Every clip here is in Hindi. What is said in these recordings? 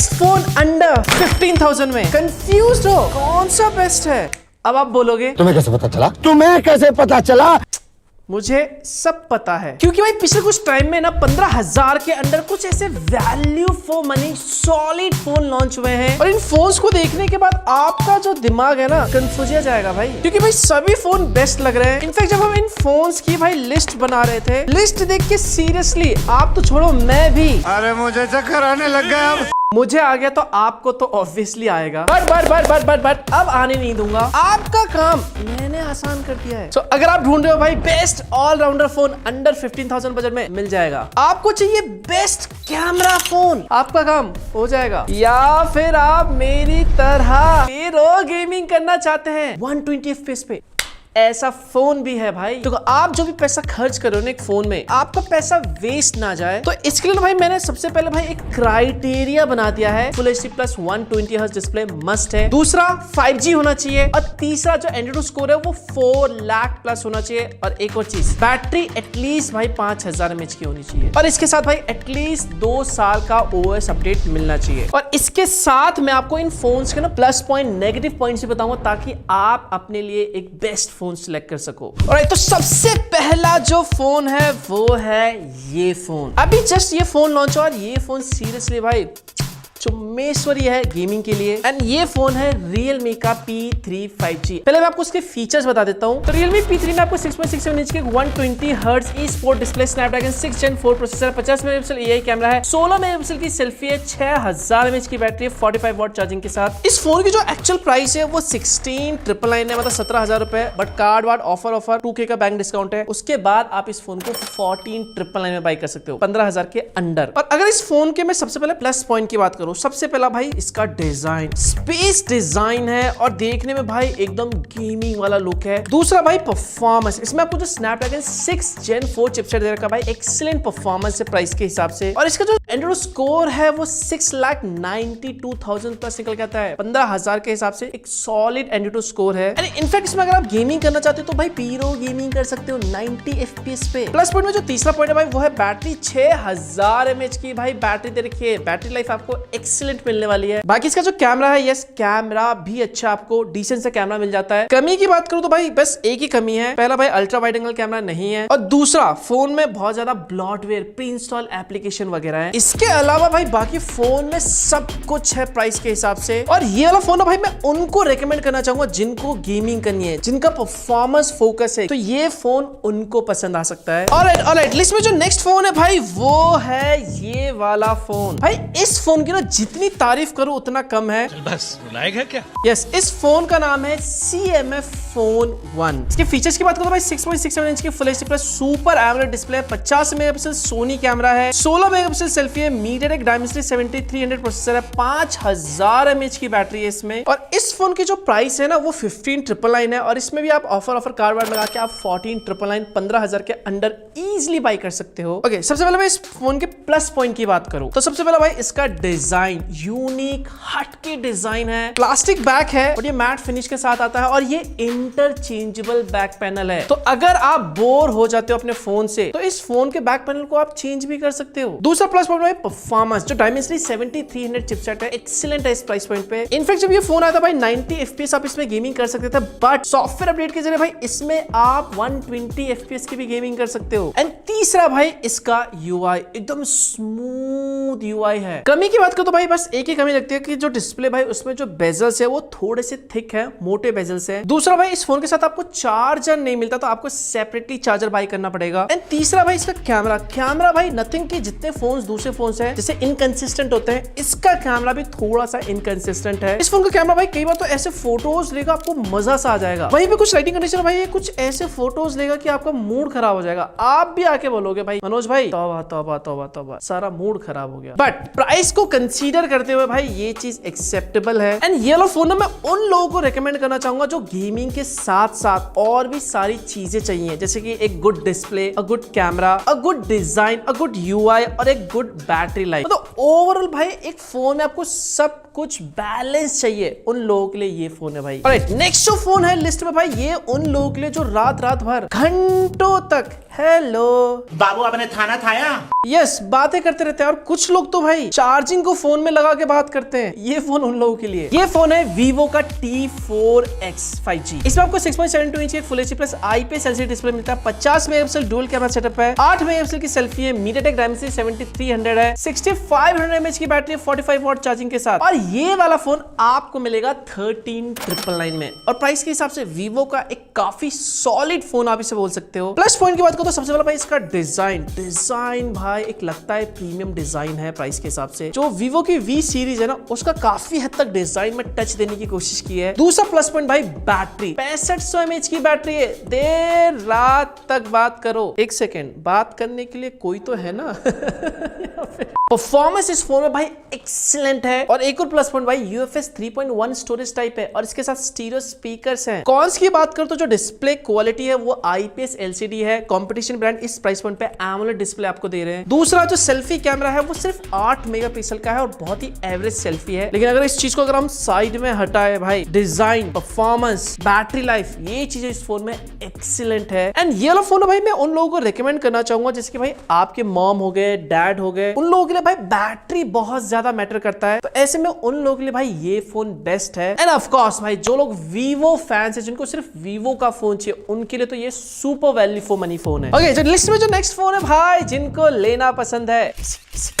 बेस्ट फोन अंडर 15,000 में कंफ्यूज हो कौन सा बेस्ट है? अब आप बोलोगे तुम्हें कैसे पता चला? तुम्हें कैसे पता चला? मुझे सब पता है, क्योंकि भाई पिछले कुछ टाइम में ना 15,000 के अंदर कुछ ऐसे value for money solid phone launch हुए हैं। और इन फोन्स को देखने के बाद आपका जो दिमाग है ना कंफ्यूज हो जाएगा भाई, क्योंकि भाई सभी फोन बेस्ट लग रहे हैं। इनफैक्ट जब हम इन फोन्स की भाई लिस्ट बना रहे थे, लिस्ट देख के सीरियसली आप तो छोड़ो मैं भी, अरे मुझे चक्कर आने लग गया। अब मुझे आ गया तो आपको तो ऑब्वियसली आएगा, बट अब आने नहीं दूंगा। आपका काम मैंने आसान कर दिया है। अगर आप ढूंढ रहे हो भाई best allrounder phone under 15,000 budget में, मिल जाएगा। आपको चाहिए बेस्ट कैमरा फोन, आपका काम हो जाएगा। या फिर आप मेरी तरह गेमिंग करना चाहते हैं 120 FPS पे, ऐसा फोन भी है भाई। तो आप जो भी पैसा खर्च कर रहे हो ना एक फोन में, आपका पैसा वेस्ट ना जाए, तो इसके लिए भाई मैंने सबसे पहले भाई एक क्राइटेरिया बना दिया है। Full HD plus 120 hertz display must है। दूसरा 5G होना चाहिए, और तीसरा जो एंड्रॉइड स्कोर है वो 4 लाख प्लस होना चाहिए। और एक और चीज, बैटरी एटलीस्ट भाई 5000 mAh की होनी चाहिए, और इसके साथ भाई एटलीस्ट 2 साल का OS अपडेट मिलना चाहिए। और इसके साथ मैं आपको इन फोन्स के ना प्लस पॉइंट नेगेटिव पॉइंट्स भी बताऊंगा, ताकि आप अपने लिए एक बेस्ट फोन सिलेक्ट कर सको। और तो सबसे पहला जो फोन है वो है ये फोन। अभी जस्ट ये फोन लॉन्च हुआ, और ये फोन सीरियसली भाई चुम्मेश्वरी है गेमिंग के लिए। एंड ये फोन है Realme का P3 5G। पहले मैं आपको उसके फीचर्स बता देता हूं। तो Realme P3 में आपको 6.67 इंच के 120 hertz e sport display, Snapdragon 6 Gen 4 प्रोसेसर, 50 मेगापिक्सल AI कैमरा है, 16 मेगापिक्सल की सेल्फी है, 6000 mAh की बैटरी है, 45 वॉट चार्जिंग के साथ। इस फोन की जो एक्चुअल प्राइस है वो 16,999 है, मतलब 17,000 रुपए। But card ward offer 2K का बैंक डिस्काउंट है। उसके बाद आप इस फोन को 14,999 में बाई कर सकते हो, 15,000 के अंडर। और अगर इस फोन के मैं सबसे पहले प्लस पॉइंट की बात करूं, सबसे पहला भाई इसका डिजाइन, स्पेस डिजाइन है, और देखने में भाई एकदम गेमिंग वाला लुक है। दूसरा भाई परफॉर्मेंस, इसमें आपको जो स्नैपड्रैगन 6 Gen 4 चिपसेट दे रखा है भाई, एक्सीलेंट परफॉर्मेंस है प्राइस के हिसाब से। और इसका जो एंड्रॉइड स्कोर है वो 6,92,000 प्लस निकल के आता है, 15,000 के हिसाब से एक सॉलिड एंड्रॉइड स्कोर है। इनफैक्ट इसमें अगर आप गेमिंग करना चाहते हो तो भाई पीरो गेमिंग कर सकते हो 90 FPS पे। प्लस पॉइंट में जो तीसरा पॉइंट है भाई वो है बैटरी, 6000 mAh की भाई बैटरी दे रखी है। बैटरी लाइफ आपको एक्सीलेंट मिलने वाली है। बाकी इसका जो कैमरा है, यस कैमरा भी अच्छा, आपको डिसेंट सा कैमरा मिल जाता है। कमी की बात करूं तो भाई बस एक ही कमी है, पहला भाई अल्ट्रा वाइड एंगल कैमरा नहीं है, और दूसरा फोन में बहुत ज्यादा ब्लॉटवेयर, प्री इंस्टॉल एप्लीकेशन वगैरह है। इसके अलावा भाई बाकी फोन में सब कुछ है प्राइस के हिसाब से। और ये वाला फोन है भाई मैं उनको रेकमेंड करना चाहूंगा जिनको गेमिंग करनी है, जिनका परफॉर्मेंस फोकस है, तो ये फोन उनको पसंद आ सकता है। ऑलराइट, लिस्ट में जो नेक्स्ट फोन है भाई वो है ये वाला फोन। भाई इस फोन की ना जितनी तारीफ करूं उतना कम है, बस लायक है क्या? यस, इस फोन का नाम है CMF Phone 1। इसके फीचर्स की बात करो भाई, 6.67 इंच की full HD plus super AMOLED display, 50 megapixel Soni camera है, 16 मेगापिक्सल सेल्फी है, मीडियाटेक डायमेंसिटी 7300 प्रोसेसर है, 5000 mAh की बैटरी है इसमें। और इस फोन की जो प्राइस है ना वो 15,999 है, और इसमें भी आप ऑफर कार्ड वार्ड लगा के आप 14,999 15,000 के अंडर इजीली बाई कर सकते हो। ओके, सबसे पहले मैं इस फोन के प्लस पॉइंट की बात करूं तो सबसे पहले भाई इसका डिजाइन, यूनिक हट के डिजाइन है। प्लास्टिक बैक है और ये मैट फिनिश के साथ आता है, और ये इंटरचेंजेबल बैक पैनल है। तो अगर आप बोर हो जाते हो अपने फोन से तो इस फोन के बैक पैनल को आप चेंज भी कर सकते हो। दूसरा प्लस पॉइंट है परफॉर्मेंस, जो डायमेंसिटी 7300 चिपसेट है, एक्सीलेंट है इस प्राइस पॉइंट पे। इनफैक्ट जब ये फोन आया था भाई 90 FPS आप इसमें गेमिंग कर सकते थे, बट सॉफ्टवेयर अपडेट के जरिए भाई इसमें आप 120 FPS की भी गेमिंग कर सकते हो। एंड तीसरा भाई इसका UI एकदम स्मूथ UI है। कमी की बात करो तो भाई बस एक ही कमी लगती है कि जो डिस्प्ले भाई उसमें जो बेजल्स है वो थोड़े से थिक है, मोटे बेजल्स है। दूसरा भाई इस फोन के साथ आपको चार्जर नहीं मिलता, तो आपको सेपरेटली चार्जर बाई करना पड़ेगा। एंड तीसरा भाई इसका कैमरा भाई नथिंग के जितने फोन्स दूसरे फोन्स हैं जैसे इनकंसिस्टेंट होते हैं, इसका कैमरा भी थोड़ा सा इनकंसिस्टेंट है। इस फोन का कैमरा भाई कई बार तो ऐसे फोटोज लेगा आपको मजा सा आ जाएगा, वहीं पे कुछ लाइटिंग कंडीशन भाई ये कुछ ऐसे फोटोज लेगा कि आपका मूड खराब हो जाएगा। आप भी आके बोलोगे भाई मनोज भाई तौबा तौबा तौबा तौबा, सारा मूड खराब हो गया। बट प्राइस को कंसीडर करते हुए भाई ये चीज एक्सेप्टेबल है। एंड ये वाला फोन मैं उन लोगों को रेकमेंड करना चाहूंगा जो गेमिंग के साथ साथ और भी सारी चीजें चाहिए, जैसे कि एक good display, a good camera, a good design, a good UI और एक गुड बैटरी लाइफ। तो ओवरऑल भाई एक फोन में आपको सब कुछ बैलेंस चाहिए, उन लोगों के लिए ये फोन है भाई। ऑलराइट, नेक्स्ट जो फोन है लिस्ट में भाई ये उन लोगों के लिए जो रात भर घंटों तक हेलो बाबू आपने थाना खाया? यस, बातें करते रहते हैं। और कुछ लोग तो भाई चार्जिंग को फोन में लगा के बात करते हैं, ये फोन उन लोगों के लिए। ये फोन है Vivo का T4X 5G। इसमें आपको 6.72 inch full HD plus IPS LCD display मिलता है, 50 मेगापिक्सल डुअल कैमरा सेटअप है, 8 मेगापिक्सल की सेल्फी है, MediaTek Dimensity 7300 है, 6500 mAh की बैटरी, 45 वॉट चार्जिंग के साथ। और ये वाला फोन आपको मिलेगा 13,999 में, और प्राइस के हिसाब से Vivo का एक काफी सॉलिड फोन आप इसे बोल सकते हो। प्लस पॉइंट की बात करो तो सबसे पहला भाई इसका डिजाइन भाई एक लगता है प्रीमियम डिजाइन है प्राइस के हिसाब से। जो Vivo की V सीरीज है ना, उसका काफी हद तक डिजाइन में टच देने की कोशिश की है। दूसरा प्लस पॉइंट भाई बैटरी, 6500 mAh की बैटरी है, देर रात तक बात करो। एक सेकेंड, बात करने के लिए कोई तो है ना। परफॉर्मेंस इस फोन में भाई एक्सीलेंट है। और एक और प्लस पॉइंट भाई UFS 3.1 स्टोरेज टाइप है, और इसके साथ स्टीरियो स्पीकर्स हैं। कॉन्स की बात करो तो जो डिस्प्ले क्वालिटी है वो IPS LCD है। कंपटीशन ब्रांड इस प्राइस पॉइंट पे AMOLED डिस्प्ले आपको दे रहे हैं। दूसरा जो सेल्फी कैमरा है वो सिर्फ 8 मेगापिक्सल का है और बहुत ही एवरेज सेल्फी है। लेकिन अगर इस चीज को अगर हम साइड में हटाए भाई, डिजाइन, परफॉर्मेंस, बैटरी लाइफ, ये चीजें इस फोन में एक्सीलेंट है। एंड ये वाला फोन भाई मैं उन लोगों को रिकमेंड करना चाहूंगा जैसे कि भाई आपके मॉम हो गए, डैड हो गए, उन लोगों के लिए भाई बैटरी बहुत ज्यादा मैटर करता है। तो ऐसे में उन लोगों के लिए भाई ये फोन बेस्ट है। एंड ऑफ कोर्स भाई जो लोग Vivo फैंस है, जिनको सिर्फ Vivo का फोन चाहिए, उनके लिए तो ये super value for money phone है। ओके, जो लिस्ट में जो नेक्स्ट फोन है भाई, जिनको लेना पसंद है,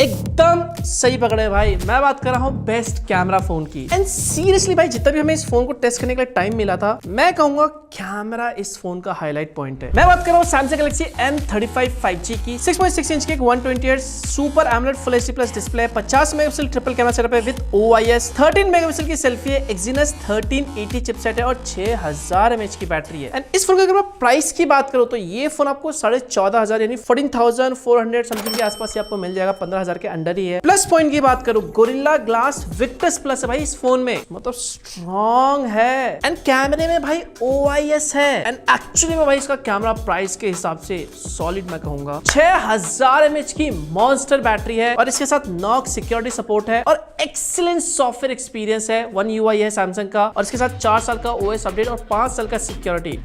एकदम सही पकड़े भाई, मैं बात कर रहा हूं बेस्ट कैमरा फोन की। एंड सीरियसली भाई जितना भी हमें इस फोन को टेस्ट करने के लिए टाइम मिला था, मैं कहूंगा कैमरा इस फोन का हाईलाइट पॉइंट है। मैं बात कर रहा हूं Samsung Galaxy M35 5G की। 6.6 इंच के 120Hz super AMOLED full HD plus display, 50 megapixel triple camera setup है विद OIS, 13 मेगापिक्सल की सेल्फी है, Exynos 1380 चिपसेट है और 6000 mAh की बैटरी है। एंड इस फोन की अगर मैं प्राइस की बात करूं तो ये फोन आपको 14,500 यानी 14,400 समथिंग के आसपास ही आपको मिल जाएगा, 15,000 के अंडर ही है। प्लस पॉइंट की बात करूं, Gorilla Glass Victus Plus है भाई इस फोन में, मतलब स्ट्रॉन्ग है। एंड कैमरे में भाई OIS है। एंड एक्चुअली में भाई इसका कैमरा प्राइस के हिसाब से सॉलिड मैं कहूंगा। 6000 mAh की मॉन्स्टर बैटरी है, और इसके साथ नॉक सिक्योरिटी सपोर्ट है, और एक्सीलेंट सॉफ्टवेयर एक्सपीरियंस है। One UI है सैमसंग का, और इसके साथ 4 साल का OS अपडेट और 5 साल का सिक्योरिटी।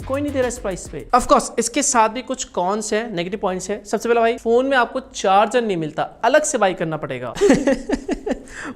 कोई नहीं दे रहा इस प्राइस पे। ऑफ कोर्स इसके साथ भी कुछ कॉन्स है, नेगेटिव पॉइंट्स है। सबसे पहला भाई फोन में आपको चार्जर नहीं मिलता, अलग से बाई करना पड़ेगा।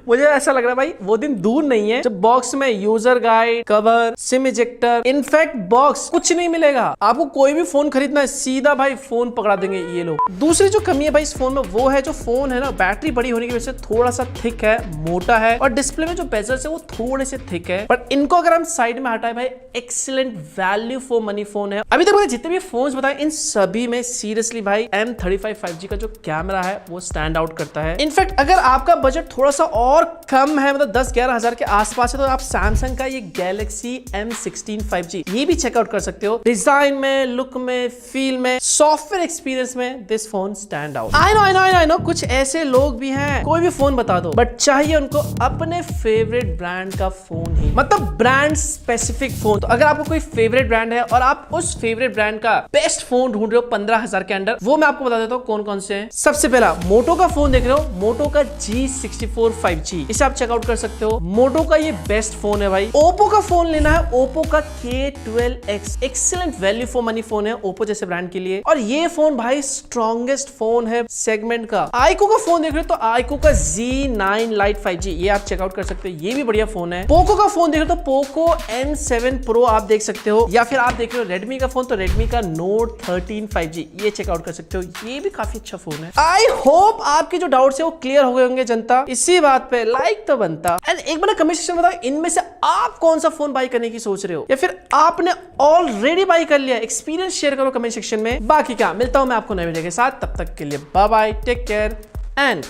मुझे ऐसा लग रहा है भाई वो दिन दूर नहीं है जब बॉक्स में user guide, cover, SIM ejector, in fact box कुछ नहीं मिलेगा। आपको कोई भी फोन खरीदना है, सीधा भाई फोन पकड़ा देंगे ये लोग। दूसरी जो कमी है भाई इस फोन में वो है जो फोन है ना, बैटरी बड़ी होने की वजह से थोड़ा सा थिक है, मोटा है, और डिस्प्ले में जो बेजल्स है वो थोड़े से थिक है। बट इनको अगर हम साइड में हटाए भाई, excellent value for money phone है। अभी तक मैंने जितने भी फोन्स बताए इन सभी में सीरियसली भाई M35 5G का जो कैमरा है वो स्टैंड आउट करता है। इनफैक्ट अगर आपका बजट थोड़ा सा और कम है, मतलब 10-11 हजार के आसपास है, तो आप सैमसंग का ये Galaxy M16 5G ये भी चेकआउट कर सकते हो। डिजाइन में, लुक में, फील में, सॉफ्टवेयर एक्सपीरियंस में this phone stand out. I know कुछ ऐसे लोग भी हैं, कोई भी फोन बता दो बट चाहिए उनको अपने फेवरेट ब्रांड का फोन ही, मतलब ब्रांड स्पेसिफिक फोन। तो अगर आपको कोई फेवरेट ब्रांड है और आप उस फेवरेट ब्रांड का बेस्ट फोन ढूंढ रहे हो 15,000 के अंदर, वो मैं आपको बता देता हूँ कौन कौन से हैं। सबसे पहला मोटो का फोन देख रहे हो, मोटो का G64 5G, इसे आप चेकआउट कर सकते हो। मोटो का ये बेस्ट फोन है भाई। ओप्पो का फोन लेना है, ओप्पो का K12X, excellent value for money phone है ओप्पो जैसे ब्रांड के लिए, और ये फोन भाई स्ट्रॉन्गेस्ट फोन है सेगमेंट का। आईको का फोन देख रहे हो तो आईको का Z9 Lite 5G, ये आप चेकआउट कर सकते हो, ये भी बढ़िया फोन है। पोको का फोन देख रहे हो तो पोको M7 Pro आप देख सकते हो, या फिर आप देख रहे हो रेडमी का फोन तो रेडमी का Note 13 5G, ये चेकआउट कर सकते हो, ये भी काफी अच्छा फोन है। आई होप आपके जो डाउट्स है वो क्लियर हो गए होंगे जनता। इसी बात पे लाइक तो बनता। एंड एक बार कमेंट सेक्शन में बताओ इनमें से आप कौन सा फोन बाय करने की सोच रहे हो, या फिर आपने ऑलरेडी बाय कर लिया। एक्सपीरियंस शेयर करो कमेंट सेक्शन में। बाकी क्या, मिलता हूं मैं आपको नए वीडियो के साथ, तब तक के लिए bye bye, take care and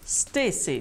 stay safe.